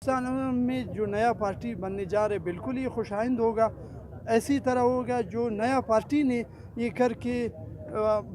बलूचिस्तान में जो नया पार्टी बनने जा रहे बिल्कुल ये खुशाइंद होगा। ऐसी तरह होगा जो नया पार्टी ने ये करके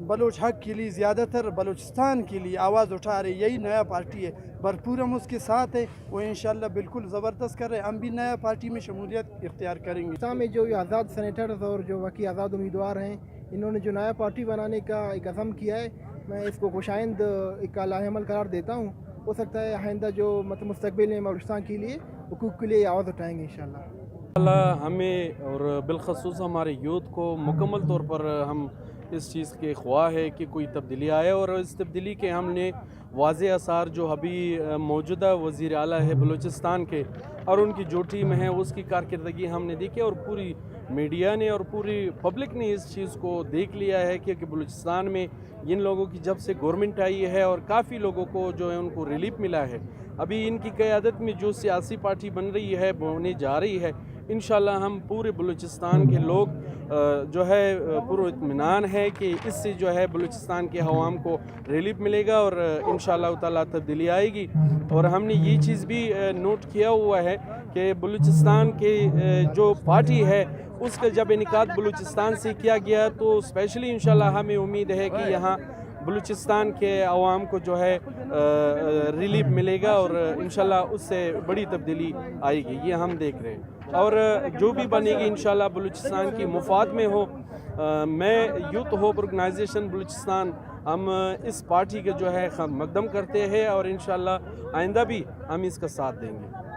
बलोच हक के लिए ज़्यादातर बलूचिस्तान के लिए आवाज़ उठा रहे, यही नया पार्टी है। भरपूर हम उसके साथ हैं, वो इंशाल्लाह बिल्कुल ज़बरदस्त कर रहे हैं। हम भी नया पार्टी में शमूलियत इख्तियार करेंगे। पाकिस्तान में जो आज़ाद सेनेटर्स और जो बाकी आज़ाद उम्मीदवार हैं, इन्होंने जो नया पार्टी बनाने का एक अज़म किया है, मैं इसको खुशाइंद एक लाहेमल करार देता हूँ। हो सकता है आइंदा जो मुस्तक़बिल में बलूचिस्तान के लिए हुकूक़ के लिए आवाज़ उठाएंगे इंशाल्लाह। हमें और बिलखसूस हमारे यूथ को मुकम्मल तौर पर हम इस चीज़ के ख्वाह है कि कोई तब्दीली आए, और इस तब्दीली के हमने वाज़े आसार जो अभी मौजूदा वज़ीर आला है बलूचिस्तान के और उनकी जो टीम है उसकी कारकर्दगी हमने देखी, और पूरी मीडिया ने और पूरी पब्लिक ने इस चीज़ को देख लिया है कि बलूचिस्तान में इन लोगों की जब से गवर्नमेंट आई है और काफ़ी लोगों को जो है उनको रिलीफ मिला है। अभी इनकी क़यादत में जो सियासी पार्टी बन रही है होने जा रही है, इंशाल्लाह हम पूरे बलूचिस्तान के लोग जो है पूरा इत्मीनान है कि इससे जो है बलूचिस्तान के अवाम को रिलीफ मिलेगा और इंशाल्लाह ताला तब्दीली आएगी। और हमने ये चीज़ भी नोट किया हुआ है कि बलूचिस्तान के जो पार्टी है उसका जब इनेकाद बलूचिस्तान से किया गया तो स्पेशली इंशाल्लाह हमें उम्मीद है कि यहाँ बलूचिस्तान के अवाम को जो है रिलीफ मिलेगा और इंशाल्लाह उससे बड़ी तब्दीली आएगी, ये हम देख रहे हैं। और जो भी बनेगी इंशाल्लाह बलूचिस्तान की मुफाद में हो। मैं यूथ होप ऑर्गेनाइजेशन बलूचिस्तान हम इस पार्टी के जो है मकदम करते हैं और इंशाल्लाह आइंदा भी हम इसका साथ देंगे।